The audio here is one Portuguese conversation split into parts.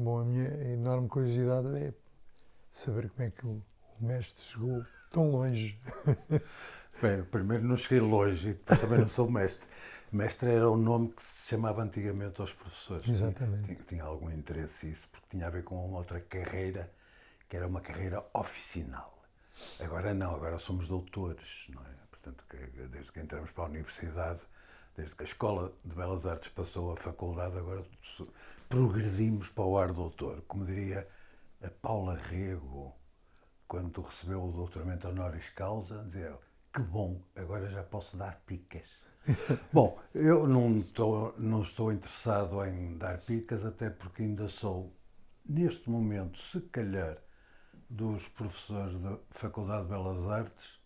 Bom, a minha enorme curiosidade é saber como é que o mestre chegou tão longe. Bem, primeiro não cheguei longe e depois também não sou mestre. Mestre era o nome que se chamava antigamente aos professores. Exatamente. Tinha algum interesse isso, porque tinha a ver com uma outra carreira, que era uma carreira oficinal. Agora não, agora somos doutores, não é? Portanto, desde que entramos para a universidade, desde que a Escola de Belas Artes passou à faculdade, agora progredimos para o ar doutor. Como diria a Paula Rego, quando recebeu o doutoramento honoris causa, dizia: que bom, agora já posso dar picas. Bom, eu não estou interessado em dar picas, até porque ainda sou, neste momento, se calhar, dos professores da Faculdade de Belas Artes,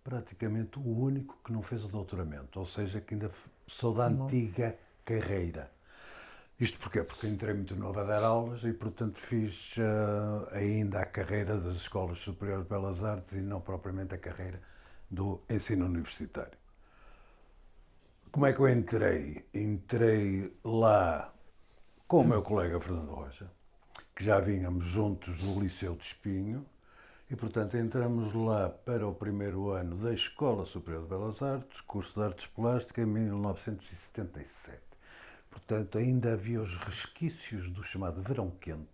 praticamente o único que não fez o doutoramento, ou seja, que ainda sou da antiga carreira. Isto porquê? Porque entrei muito novo a dar aulas e, portanto, fiz ainda a carreira das Escolas Superiores de Belas Artes e não propriamente a carreira do ensino universitário. Como é que eu entrei? Entrei lá com o meu colega Fernando Rocha, que já vínhamos juntos do Liceu de Espinho, e, portanto, entramos lá para o primeiro ano da Escola Superior de Belas Artes, curso de Artes Plásticas, em 1977. Portanto, ainda havia os resquícios do chamado Verão Quente,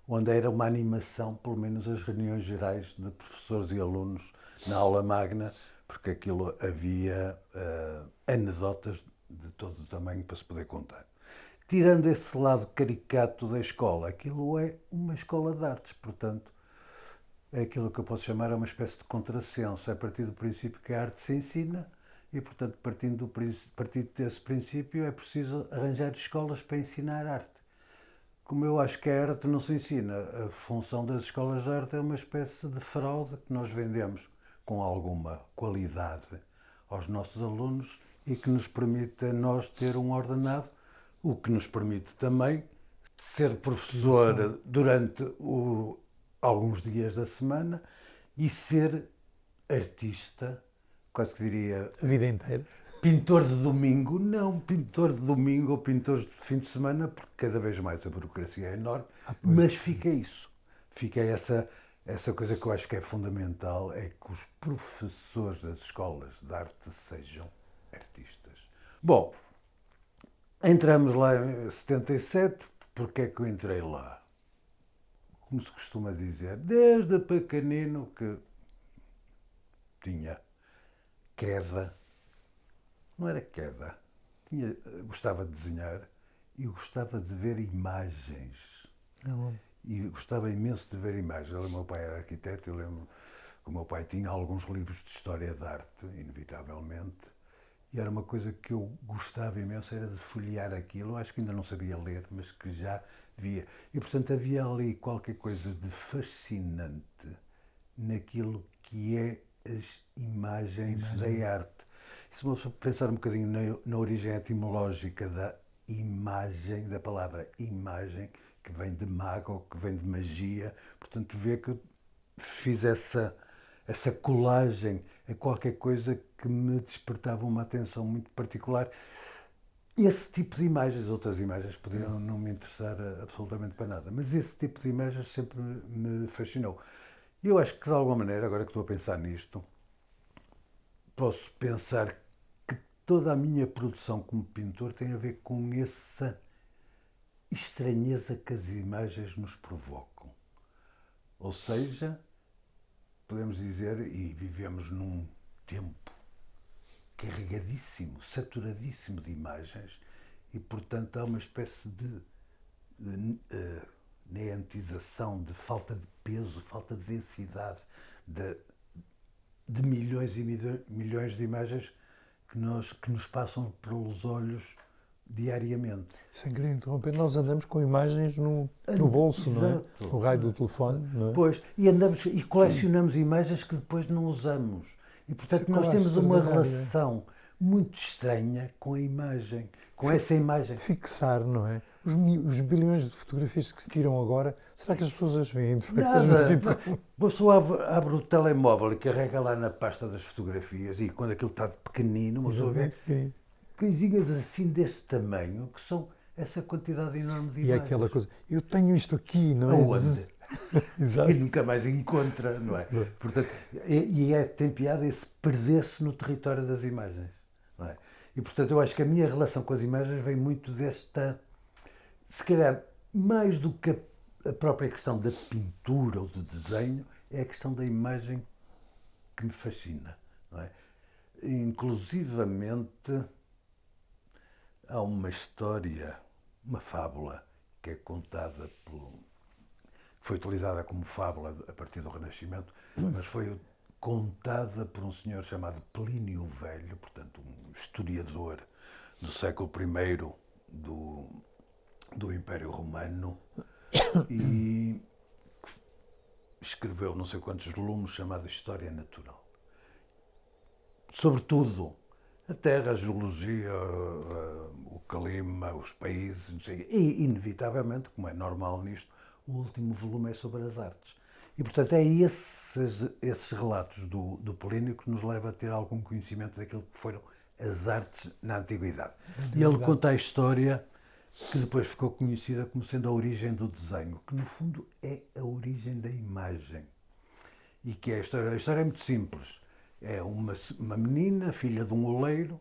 onde era uma animação, pelo menos as reuniões gerais de professores e alunos na aula magna, porque aquilo havia anedotas de todo o tamanho para se poder contar. Tirando esse lado caricato da escola, aquilo é uma escola de artes, portanto, é aquilo que eu posso chamar uma espécie de contrassenso. É a partir do princípio que a arte se ensina e, portanto, partindo desse princípio, é preciso arranjar escolas para ensinar arte. Como eu acho que a arte não se ensina, a função das escolas de arte é uma espécie de fraude que nós vendemos com alguma qualidade aos nossos alunos e que nos permite a nós ter um ordenado, o que nos permite também ser professor durante alguns dias da semana e ser artista, quase que diria... A vida inteira. Pintor de domingo, não pintor de domingo ou pintores de fim de semana, porque cada vez mais a burocracia é enorme, mas fica isso. Fica essa coisa que eu acho que é fundamental, é que os professores das escolas de arte sejam artistas. Bom, entramos lá em 77, porque é que eu entrei lá? Como se costuma dizer, desde pequenino que tinha queda. Não era queda. Gostava de desenhar e gostava de ver imagens. E gostava imenso de ver imagens. O meu pai era arquiteto, eu lembro que o meu pai tinha alguns livros de história de arte, inevitavelmente, e era uma coisa que eu gostava imenso, era de folhear aquilo. Eu acho que ainda não sabia ler, mas que já via. E, portanto, havia ali qualquer coisa de fascinante naquilo que é as imagens da arte. Se vamos pensar um bocadinho na origem etimológica da imagem, da palavra imagem, que vem de mago, que vem de magia, portanto, vê que eu fiz essa colagem a qualquer coisa que me despertava uma atenção muito particular. Esse tipo de imagens, outras imagens podiam não me interessar absolutamente para nada, mas esse tipo de imagens sempre me fascinou. E eu acho que, de alguma maneira, agora que estou a pensar nisto, posso pensar que toda a minha produção como pintor tem a ver com essa estranheza que as imagens nos provocam. Ou seja, podemos dizer, e vivemos num tempo carregadíssimo, saturadíssimo de imagens, e, portanto, há uma espécie de neantização, de falta de peso, falta de densidade, de milhões e milhões de imagens que nos passam pelos olhos diariamente. Sem querer interromper, nós andamos com imagens no bolso, Exato. Não é? O raio do telefone, não é? Pois, e andamos e colecionamos imagens que depois não usamos. E, portanto, nós temos uma relação muito estranha com a imagem, com essa imagem. Fixar, não é? Os bilhões de fotografias que se tiram agora, será que as pessoas as veem, de facto? Nada. A pessoa abre o telemóvel e carrega lá na pasta das fotografias e quando aquilo está pequenino, uma pessoa vê coisinhas assim deste tamanho, que são essa quantidade enorme de E é imagens. aquela coisa, eu tenho isto aqui, não é? Aonde? Exato. E nunca mais encontra, não é? Portanto, tem piada esse perder-se no território das imagens, não é? E, portanto, eu acho que a minha relação com as imagens vem muito desta, se calhar, mais do que a própria questão da pintura ou do desenho, é a questão da imagem que me fascina, não é? Inclusivamente, há uma história, uma fábula, que é contada foi utilizada como fábula a partir do Renascimento, mas foi contada por um senhor chamado Plínio o Velho, portanto um historiador do século I do Império Romano, e escreveu não sei quantos volumes chamado História Natural. Sobretudo a terra, a geologia, o clima, os países, não sei, e inevitavelmente, como é normal nisto, o último volume é sobre as artes. E, portanto, é esses relatos do Plínio que nos leva a ter algum conhecimento daquilo que foram as artes na Antiguidade. E ele conta a história que depois ficou conhecida como sendo a origem do desenho, que no fundo é a origem da imagem. E que é a história é muito simples. É uma menina, filha de um oleiro,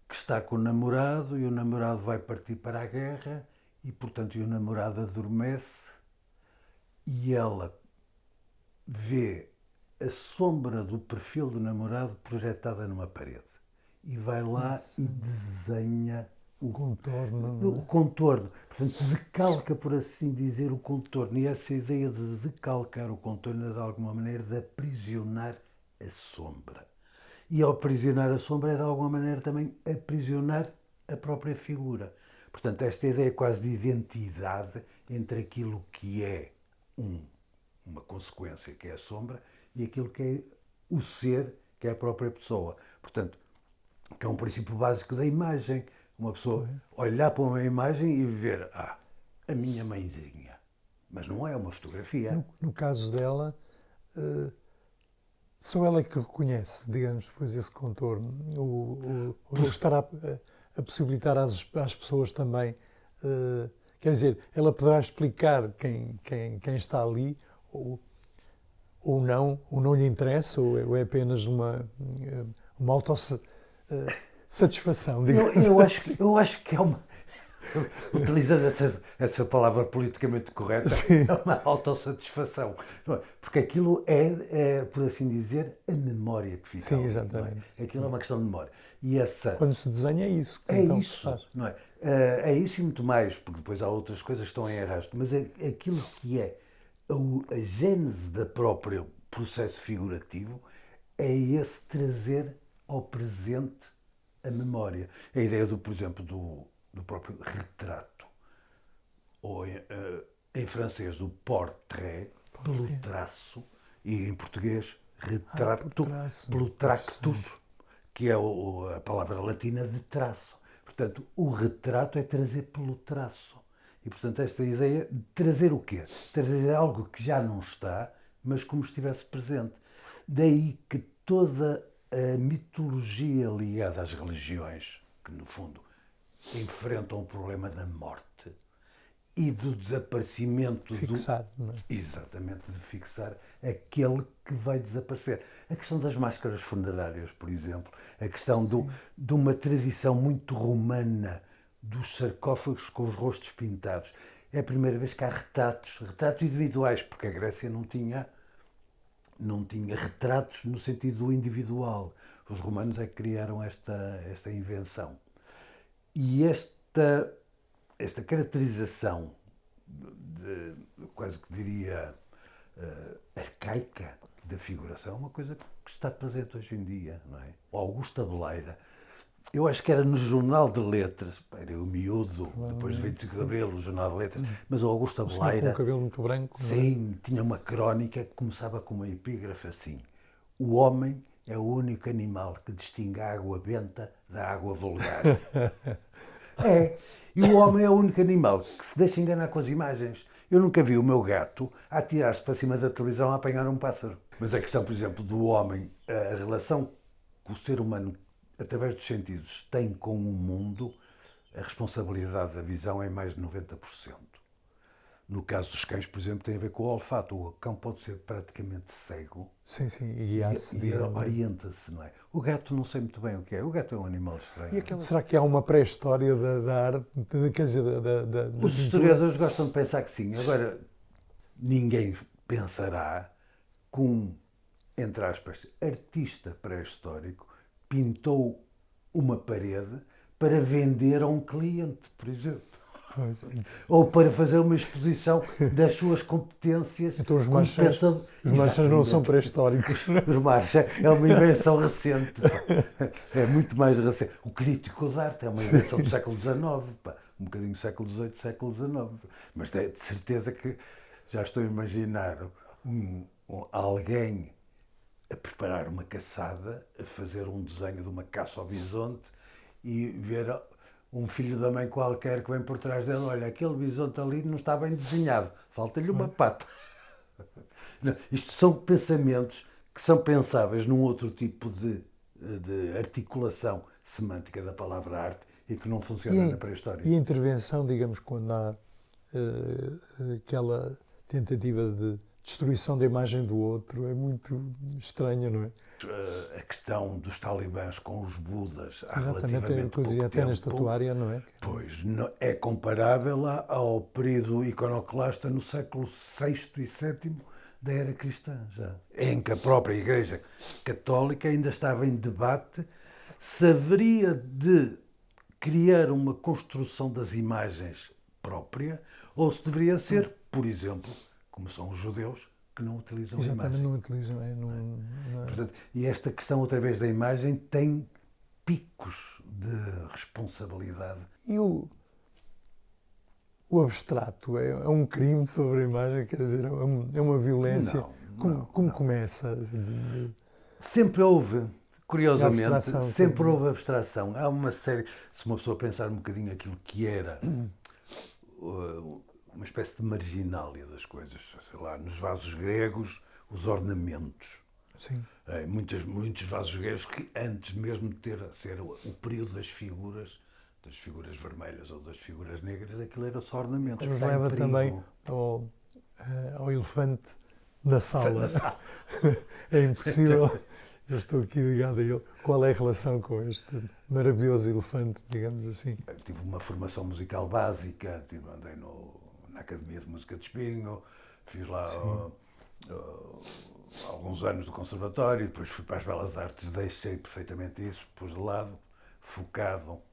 que está com o namorado e o namorado vai partir para a guerra e, portanto, o namorado adormece e ela vê a sombra do perfil do namorado projetada numa parede e vai lá e desenha o contorno. Portanto, decalca, por assim dizer, o contorno. E essa ideia de decalcar o contorno é, de alguma maneira, de aprisionar a sombra. E ao aprisionar a sombra é, de alguma maneira, também aprisionar a própria figura. Portanto, esta ideia quase de identidade entre aquilo que é uma consequência, que é a sombra, e aquilo que é o ser, que é a própria pessoa. Portanto, que é um princípio básico da imagem. Uma pessoa olhar para uma imagem e ver, a minha mãezinha. Mas não é uma fotografia. No caso dela, só ela é que reconhece, digamos, depois esse contorno. Ou estar a possibilitar às pessoas também. Quer dizer, ela poderá explicar quem está ali, ou não lhe interessa, ou é apenas uma autossatisfação, digamos. Eu acho que é uma... Utilizando essa palavra politicamente correta, Sim. É uma autossatisfação. Porque aquilo é, por assim dizer, a memória que fica. Sim, ali, exatamente. Não é? Aquilo é uma questão de memória. E Quando se desenha é isso. É então isso, se faz. não é? É isso e muito mais, porque depois há outras coisas que estão em arrasto. Mas aquilo que é a gênese do próprio processo figurativo é esse trazer ao presente a memória. A ideia, por exemplo, do próprio retrato, ou em francês do portrait, pelo traço, e em português retrato, pelo tractus, que é a palavra latina de traço. Portanto, o retrato é trazer pelo traço. E, portanto, esta ideia de trazer o quê? Trazer algo que já não está, mas como estivesse presente. Daí que toda a mitologia ligada às religiões, que no fundo enfrentam o problema da morte e do desaparecimento não é? Exatamente, de fixar aquele que vai desaparecer. A questão das máscaras funerárias, por exemplo, a questão de uma tradição muito romana dos sarcófagos com os rostos pintados. É a primeira vez que há retratos individuais, porque a Grécia não tinha retratos no sentido do individual. Os romanos é que criaram esta invenção. E esta caracterização, quase que diria, arcaica da figuração, é uma coisa que está presente hoje em dia, não é? O Augusto Abeleira, eu acho que era no Jornal de Letras, era o miúdo, depois de 25 de Abril, o Jornal de Letras, mas o Augusto Abeleira... Com o cabelo muito branco. Sim, tinha uma crónica que começava com uma epígrafe assim: o homem é o único animal que distingue a água benta da água vulgar. E o homem é o único animal que se deixa enganar com as imagens. Eu nunca vi o meu gato a atirar-se para cima da televisão a apanhar um pássaro. Mas a questão, por exemplo, do homem, a relação que o ser humano, através dos sentidos, tem com o mundo, a responsabilidade da visão é mais de 90%. No caso dos cães, por exemplo, tem a ver com o olfato. O cão pode ser praticamente cego. Sim, sim, e guiar-se. E orienta-se, não é? O gato não sei muito bem o que é. O gato é um animal estranho. Será que há uma pré-história da arte, quer dizer, da Os pintura? historiadores gostam de pensar que sim. Agora, ninguém pensará que um, entre aspas, artista pré-histórico pintou uma parede para vender a um cliente, por exemplo. Pois. Ou para fazer uma exposição das suas competências. Então os como marchas não são Exatamente. pré-históricos. Os marchas é uma invenção recente. Pá. É muito mais recente. O crítico de arte é uma invenção do século XIX. Pá. Um bocadinho do século XVIII, século XIX. Mas é de certeza que já estou a imaginar alguém a preparar uma caçada, a fazer um desenho de uma caça ao bisonte e ver um filho da mãe qualquer que vem por trás dele, olha, aquele bisonte ali não está bem desenhado, falta-lhe uma pata. Não, isto são pensamentos que são pensáveis num outro tipo de articulação semântica da palavra arte e que não funciona na pré-história. E a intervenção, digamos, quando há aquela tentativa de destruição da imagem do outro, é muito estranha, não é? A questão dos talibãs com os budas há Exatamente, relativamente pouco tempo. até na estatuária, não é? Pois, é comparável ao período iconoclasta no século VI e VII da era cristã, já, em que a própria Igreja Católica ainda estava em debate se haveria de criar uma construção das imagens própria ou se deveria ser, por exemplo, como são os judeus, que não utilizam a imagem. Exatamente, não utilizam. Não é. Portanto, e esta questão, outra vez, da imagem tem picos de responsabilidade. E o abstrato é um crime sobre a imagem, quer dizer, é uma violência. Como começa? Sempre houve, curiosamente, sempre também. houve abstração. Há uma série, se uma pessoa pensar um bocadinho aquilo que era uma espécie de marginália das coisas, sei lá, nos vasos gregos, os ornamentos. Sim. Muitos vasos gregos que antes mesmo de ser o período das figuras vermelhas ou das figuras negras, aquilo era só ornamentos. Nos leva também ao elefante na sala. É impossível. Eu estou aqui ligado a ele. Qual é a relação com este maravilhoso elefante, digamos assim? Eu tive uma formação musical básica, andei na Academia de Música de Espinho, fiz lá alguns anos do conservatório, depois fui para as Belas Artes, deixei perfeitamente isso, pus de lado,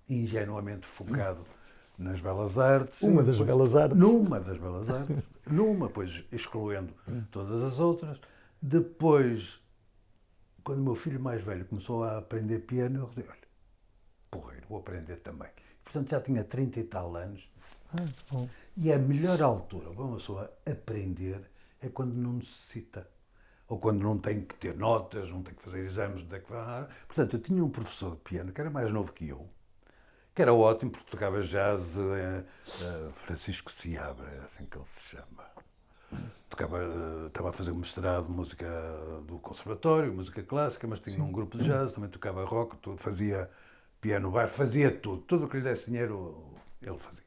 ingenuamente focado nas Belas Artes. Uma das Belas Artes. Numa das Belas Artes. Pois excluindo todas as outras. Depois, quando o meu filho mais velho começou a aprender piano, eu disse, olha, porreiro, vou aprender também. Portanto, já tinha 30 e tal anos. Bom. E a melhor altura para uma pessoa aprender é quando não necessita. Ou quando não tem que ter notas, não tem que fazer exames, não tem que... Portanto, eu tinha um professor de piano que era mais novo que eu, que era ótimo porque tocava jazz, Francisco Seabra, é assim que ele se chama. Estava a fazer um mestrado de música do conservatório, música clássica, mas tinha um grupo de jazz, também tocava rock, fazia piano, bar, fazia tudo o que lhe desse dinheiro ele fazia.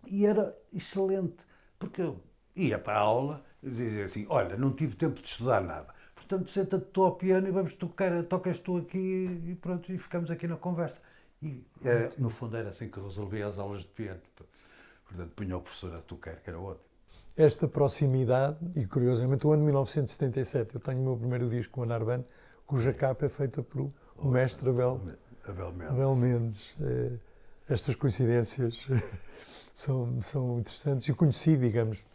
E era excelente, porque eu ia para a aula e dizia assim, olha, não tive tempo de estudar nada, portanto senta-te tu ao piano e vamos tocar, tocas tu aqui e pronto, e ficamos aqui na conversa. E no fundo era assim que eu resolvia as aulas de piano. Portanto, punha o professor a tocar, que era ótimo. Esta proximidade, e curiosamente o ano de 1977, eu tenho o meu primeiro disco com a Narbonne, cuja capa é feita pelo mestre Abel Mendes. Estas coincidências são interessantes. Eu conheci, digamos,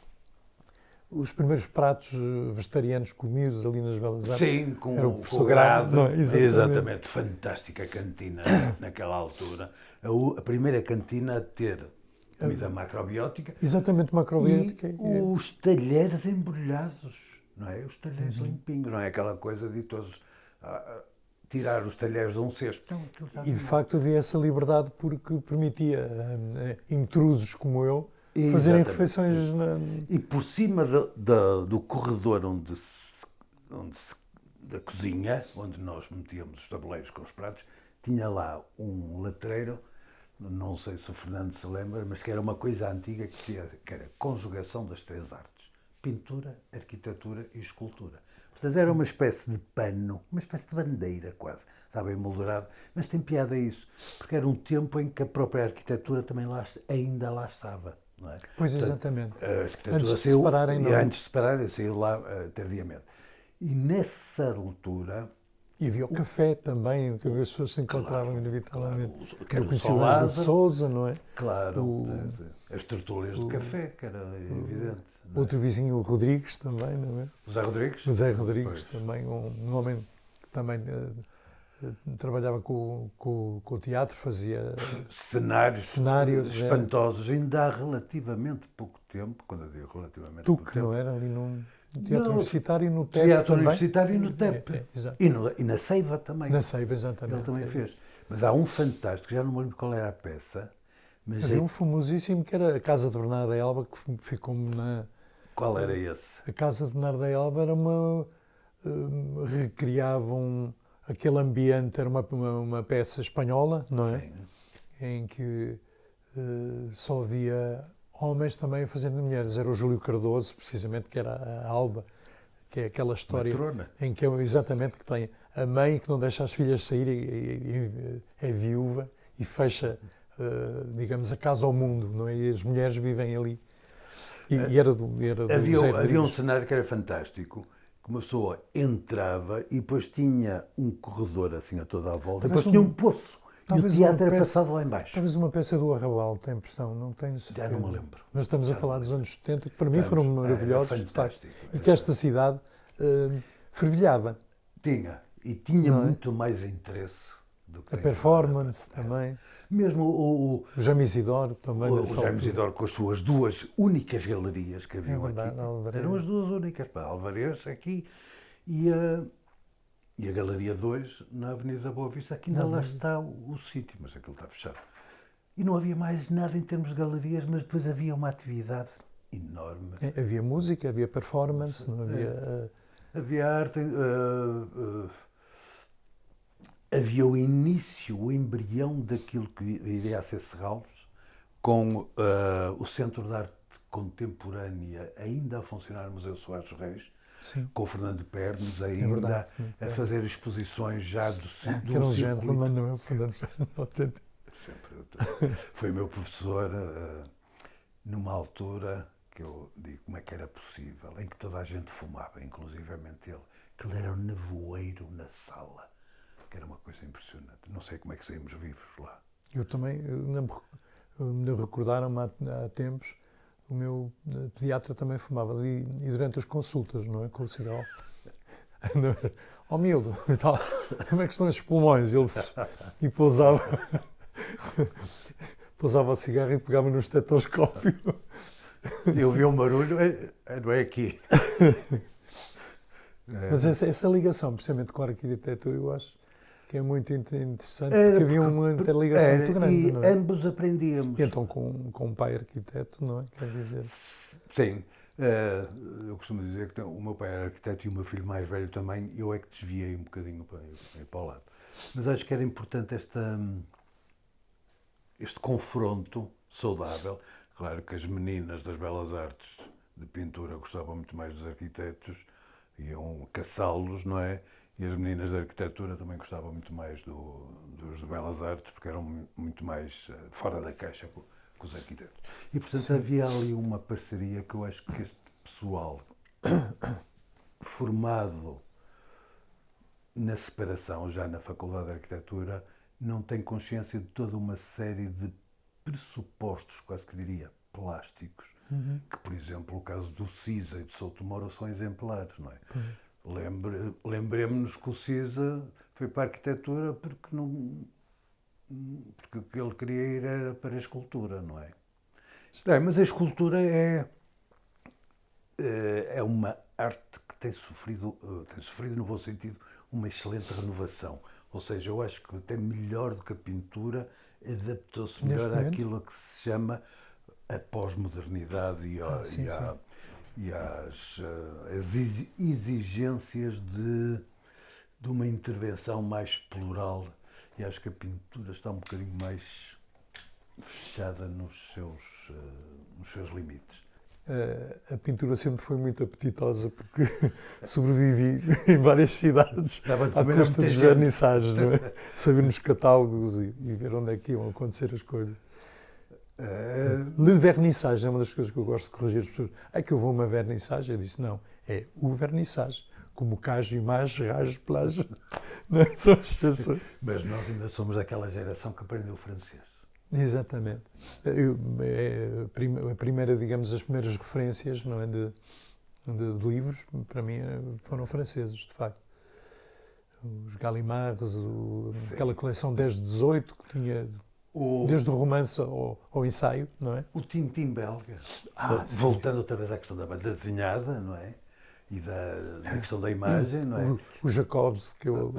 os primeiros pratos vegetarianos comidos ali nas Belas Artes. Sim, com era o professor grado. Não, exatamente. Fantástica cantina naquela altura. A primeira cantina a ter comida macrobiótica. Exatamente, macrobiótica. E os talheres embrulhados, não é? Os talheres limpinhos, não é aquela coisa de todos tirar os talheres de um cesto. Não, e de facto havia essa liberdade porque permitia intrusos como eu fazerem refeições E por cima do corredor da cozinha, onde nós metíamos os tabuleiros com os pratos, tinha lá um letreiro não sei se o Fernando se lembra, mas que era uma coisa antiga que era a conjugação das três artes: pintura, arquitetura e escultura. Portanto, era uma espécie de pano, uma espécie de bandeira quase, estava emoldurado, mas tem piada isso, porque era um tempo em que a própria arquitetura também ainda lá estava. Não é? Pois, Portanto, exatamente. a arquitetura Antes de saiu, separarem, não é? antes de separarem, saiu lá tardiamente. E nessa altura... E havia o café também, que as pessoas se encontravam inevitavelmente. Que era No o São Conselheiro de Lázaro, Sousa, não é? claro, as tertúlias de café, que era evidente. Não é? Outro vizinho, o Rodrigues, também, não é? José Rodrigues? O Zé Rodrigues, Pois. também, um homem que também trabalhava com o teatro, fazia Cenários é. espantosos. Ainda há relativamente pouco tempo, quando eu digo relativamente pouco Tuque, tempo, não era? Ali no Teatro Não, Universitário e no TEP teatro também. universitário e no TEP. Exato. E na Ceiva também. Na Ceiva, exatamente. Ele também fez. Mas há um fantástico, já não me lembro qual era a peça, mas Havia um famosíssimo que era a Casa de Bernardo da Elba, que ficou-me na... qual era esse? A Casa de Bernardo da Elba era uma... recriavam aquele ambiente, era uma peça espanhola, não é? Sim. Em que só havia homens também fazendo mulheres. Era o Júlio Cardoso, precisamente, que era a Alba, que é aquela história Matrona. em que exatamente que tem a mãe que não deixa as filhas sair e é viúva e fecha, digamos, a casa ao mundo, não é? E as mulheres vivem ali. E era do José Havia um Rodrigues. cenário que era fantástico, que uma pessoa entrava e depois tinha um corredor assim a toda a volta, Talvez depois tinha um poço. E o talvez teatro uma era peça- passado lá em baixo. Talvez uma peça do Arrabal, tem impressão, não tenho certeza. Já não me lembro. Mas estamos a Já falar não me dos anos 70, que para mim foram Era maravilhosos, de facto. fantástico. E que esta cidade fervilhava. Tinha Não é? muito mais interesse do que A tem performance agora. também. Mesmo O Jaime Isidoro também. o nessa Jaime altura. Isidoro com as suas duas únicas galerias que haviam verdade, aqui. Alvarez. Eram as duas únicas, pá, Alvarez aqui e a Galeria 2 na Avenida Boa Vista. Aqui ainda lá está o sítio, mas aquilo está fechado. E não havia mais nada em termos de galerias, mas depois havia uma atividade enorme. Havia música, havia performance, não havia... Havia arte, havia o início, o embrião daquilo que iria a ser Serralves, com o Centro de Arte Contemporânea ainda a funcionar no Museu Soares Reis, Sim. com o Fernando Pernes ainda verdade. a fazer exposições já do Que era um circuito. gentleman, não é? Fernando Pernas. Sempre. Foi meu professor numa altura que eu digo como é que era possível, em que toda a gente fumava, inclusivamente ele, que ele era um nevoeiro na sala, que era uma coisa impressionante. Não sei como é que saímos vivos lá. Eu também, me recordaram-me há tempos, o meu pediatra também fumava e durante as consultas, não é? Com o cigarro. Ó miúdo, e tal, como é que estão esses pulmões? E pousava o cigarro e pegava no estetoscópio. Eu vi um barulho, não é aqui. Mas essa ligação, precisamente com a arquitetura, eu acho que é muito interessante, Era porque havia uma interligação muito grande, e não é? ambos aprendíamos. E então com um pai arquiteto, não é? Quer dizer... Sim. Eu costumo dizer que o meu pai era arquiteto e o meu filho mais velho também, eu é que desviei um bocadinho para o lado. Mas acho que era importante este confronto saudável. Claro que as meninas das belas artes de pintura gostavam muito mais dos arquitetos, iam caçá-los, não é? E as meninas da arquitetura também gostavam muito mais dos de belas artes, porque eram muito mais fora da caixa com os arquitetos. E, portanto, Sim. havia ali uma parceria que eu acho que este pessoal formado na separação, já na Faculdade de Arquitetura, não tem consciência de toda uma série de pressupostos, quase que diria, plásticos, que, por exemplo, o caso do Cisa e do Souto Moro são exemplares, não é? Lembremos-nos que o Cisa foi para a arquitetura porque o que ele queria ir era para a escultura, não é? Mas a escultura é uma arte que tem sofrido no bom sentido, uma excelente renovação. Ou seja, eu acho que até melhor do que a pintura, adaptou-se melhor àquilo que se chama a pós-modernidade e às exigências de uma intervenção mais plural. E acho que a pintura está um bocadinho mais fechada nos seus limites. A pintura sempre foi muito apetitosa porque sobrevivi em várias cidades à custa dos vernissagens, não é? Saber nos catálogos e ver onde é que iam acontecer as coisas. Vernissagem é uma das coisas que eu gosto de corrigir as pessoas. É que eu vou a uma vernissagem? Eu disse, não, é o vernissage. Como caso, imagem, rajo, plágio. Não é? São as exceções. Mas nós ainda somos daquela geração que aprendeu francês. Exatamente. A primeira, digamos, as primeiras referências, não é, de livros, para mim, foram franceses, de facto. Os Gallimards, aquela coleção 10 de 18, que tinha desde o romance ao ensaio, não é? O Tintin belga. Voltando outra vez à questão da banda desenhada, não é? E da questão da imagem, não é? O Jacobs, que eu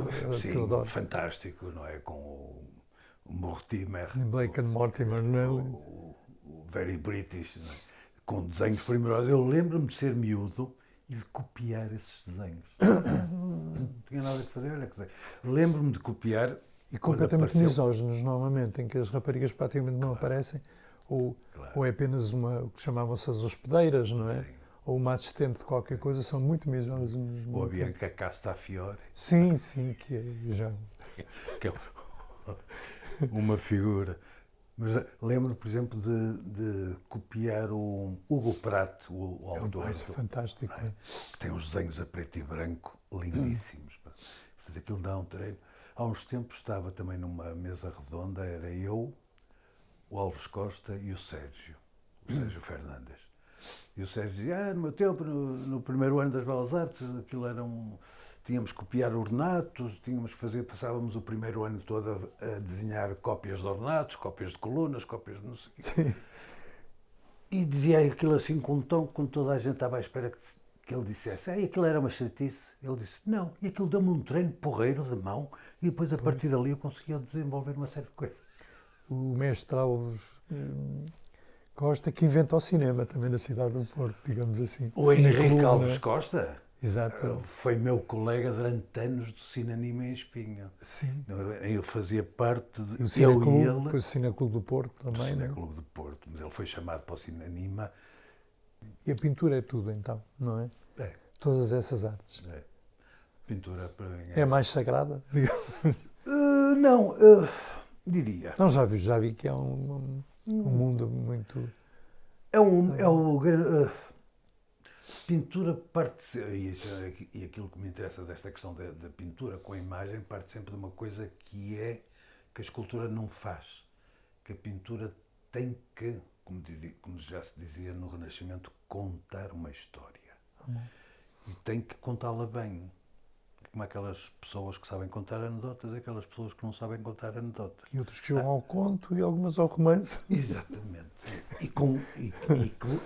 adoro. Fantástico, não é? Com o Mortimer. Blake and Mortimer, não é? O Very British, não é? Com desenhos primorosos. Eu lembro-me de ser miúdo e de copiar esses desenhos. Não tinha nada que fazer, olha que desenho. Lembro-me de copiar. E completamente misóginos, normalmente, em que as raparigas praticamente não aparecem, ou é apenas o que chamavam-se as hospedeiras, não é? Sim. Ou uma assistente de qualquer coisa, são muito misóginos. Ou a Bianca Castafiore. Sim, que é já... Que é uma figura. Mas lembro, por exemplo, de copiar o Hugo Pratt, o autor. Isso é fantástico. É? Que tem uns desenhos a preto e branco lindíssimos. Portanto, aquilo dá um treino. Há uns tempos estava também numa mesa redonda, era eu, o Alves Costa e o Sérgio Fernandes. E o Sérgio dizia, no meu tempo, no primeiro ano das Belas Artes, aquilo era tínhamos que copiar ornatos, passávamos o primeiro ano todo a desenhar cópias de ornatos, cópias de colunas, cópias de não sei o quê. Sim. E dizia aquilo assim com um tom, quando toda a gente estava à espera que ele dissesse, aquilo era uma chatice. Ele disse, não, e aquilo deu-me um treino porreiro de mão, e depois a partir dali eu conseguia desenvolver uma série de coisas. O mestre Alves Costa, que inventa o cinema também na cidade do Porto, digamos assim. O Henrique Alves Costa? Exato. Foi meu colega durante anos do Cinanima em Espinho. Sim. Eu fazia parte de... E o Cineclube, depois o Cineclube do Porto também, não é? O Cineclube do Porto, mas ele foi chamado para o Cinanima. E a pintura é tudo, então, não é? É. Todas essas artes. É. Pintura para mim é mais sagrada? Não, diria. Não, já vi que é um mundo muito... Pintura parte, e aquilo que me interessa desta questão da pintura com a imagem, parte sempre de uma coisa que a escultura não faz. Que a pintura tem que, como já se dizia no Renascimento, contar uma história. E tem que contá-la bem. Como aquelas pessoas que sabem contar anedotas e aquelas pessoas que não sabem contar anedotas. E outros que jogam ao conto e algumas ao romance. Exatamente. E que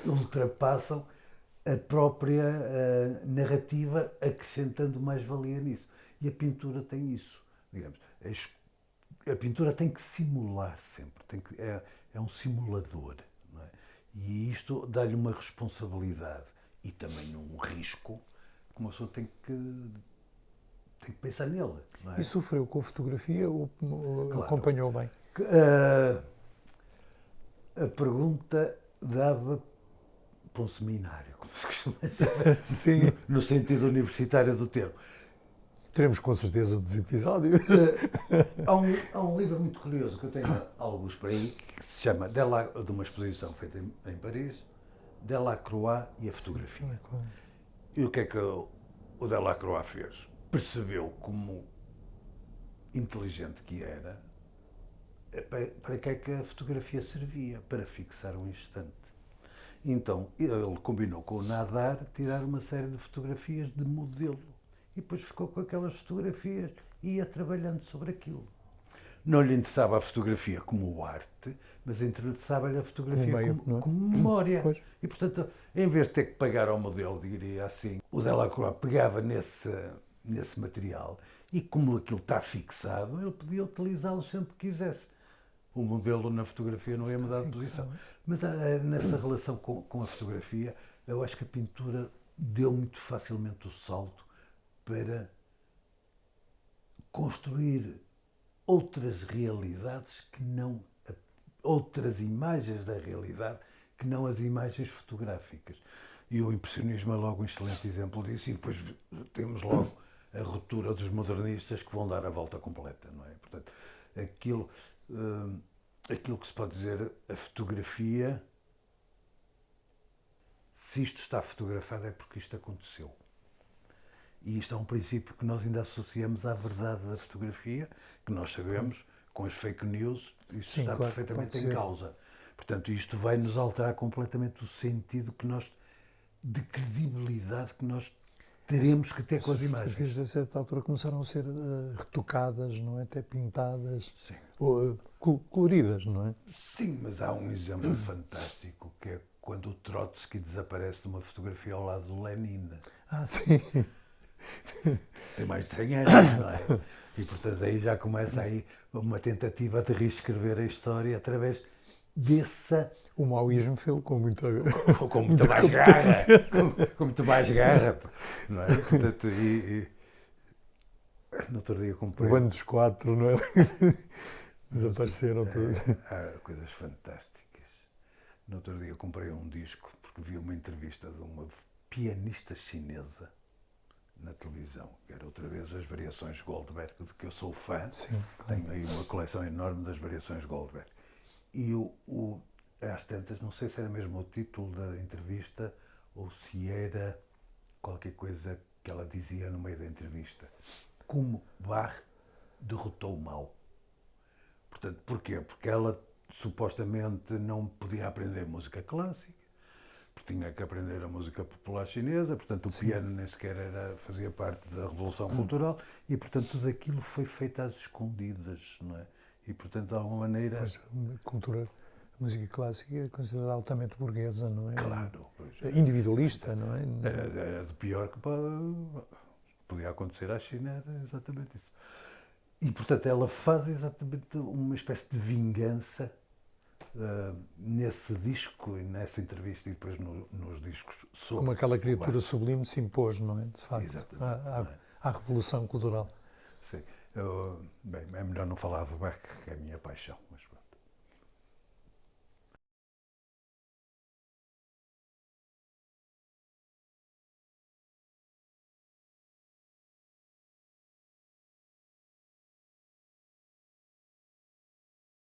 ultrapassam a própria narrativa, acrescentando mais valia nisso. E a pintura tem isso. Digamos, a pintura tem que simular sempre. É um simulador. Não é? E isto dá-lhe uma responsabilidade e também um risco que uma pessoa tem que pensar nele. Não é? E sofreu com a fotografia ou claro. Acompanhou bem? A pergunta dava para um seminário, como se costuma dizer. Sim. No sentido universitário do termo. Teremos com certeza dos episódios. Há um livro muito curioso que eu tenho alguns por aí, que se chama, de uma exposição feita em Paris, Delacroix e a fotografia. Sim, e o que é que o Delacroix fez? Percebeu como inteligente que era, para que é que a fotografia servia? Para fixar um instante. Então, ele combinou com o Nadar tirar uma série de fotografias de modelo. E depois ficou com aquelas fotografias e ia trabalhando sobre aquilo. Não lhe interessava a fotografia como arte, mas interessava-lhe a fotografia como memória. Pois. E, portanto, em vez de ter que pagar ao modelo, diria assim, o Delacroix pegava nesse material e, como aquilo está fixado, ele podia utilizá-lo sempre que quisesse. O modelo na fotografia não ia mudar de posição. Mas nessa relação com a fotografia, eu acho que a pintura deu muito facilmente o salto para construir outras realidades que não outras imagens da realidade que não as imagens fotográficas. E o impressionismo é logo um excelente exemplo disso, e depois temos logo a ruptura dos modernistas que vão dar a volta completa, não é? Portanto, aquilo que se pode dizer, a fotografia, se isto está fotografado é porque isto aconteceu. E isto é um princípio que nós ainda associamos à verdade da fotografia, que nós sabemos, com as fake news, isto Sim, está claro, perfeitamente pode em ser. causa. Portanto, isto vai nos alterar completamente o sentido que nós, de credibilidade que nós teremos que ter com as Essas imagens. fotografias, a certa altura, começaram a ser retocadas, não é? Até pintadas, Sim. ou, coloridas, não é? Sim, mas há um exemplo fantástico, que é quando o Trotsky desaparece de uma fotografia ao lado do Lenin. Ah, sim. Tem mais de 100 anos, não é? E, portanto, aí já começa aí uma tentativa de reescrever a história através dessa... O maoísmo fez com muita... com muita mais garra. Com muito mais garra, não é? Portanto, no outro dia O comprei... bando dos quatro, não é? Desapareceram todos. Há coisas fantásticas. No outro dia comprei um disco, porque vi uma entrevista de uma pianista chinesa na televisão, que era outra vez as variações Goldberg, de que eu sou fã. Sim, claro. Tenho aí uma coleção enorme das variações Goldberg. E às tantas, não sei se era mesmo o título da entrevista ou se era qualquer coisa que ela dizia no meio da entrevista. Como Bach derrotou o mal. Portanto, porquê? Porque ela supostamente não podia aprender música clássica, porque tinha que aprender a música popular chinesa, portanto o piano nem sequer fazia parte da Revolução Cultural, e portanto tudo aquilo foi feito às escondidas, não é? E portanto de alguma maneira... Pois, a música clássica é considerada altamente burguesa, não é? Claro. Pois, individualista, não é? Era do pior que podia acontecer à China, era exatamente isso. E portanto ela faz exatamente uma espécie de vingança nesse disco e nessa entrevista, e depois nos discos sobre... Como aquela criatura sublime se impôs, não é? De facto, Exatamente. à revolução cultural. Sim. Bem, é melhor não falar do Bach, que é a minha paixão, mas